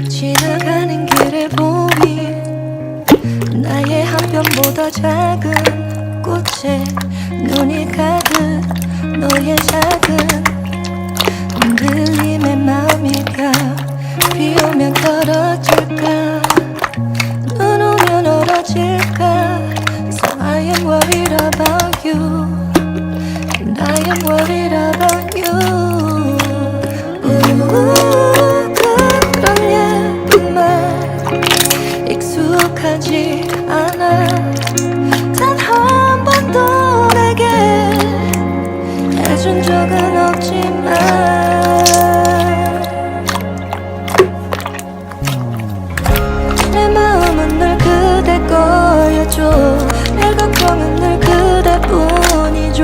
지나가는 길에 보인 나의 한 편보다 작은 꽃에 눈이 가득 너의 작은 흔들림에 마음이 가. 비 오면 떨어질까 눈 오면 얼어질까. So I am worried about you and I am worried about you. 그런 예쁜 말 익숙하지 않아. 단 한 번도 내게 해준 적은 없지만 내 마음은 늘 그대 거였죠. 내 걱정은 늘 그대뿐이죠.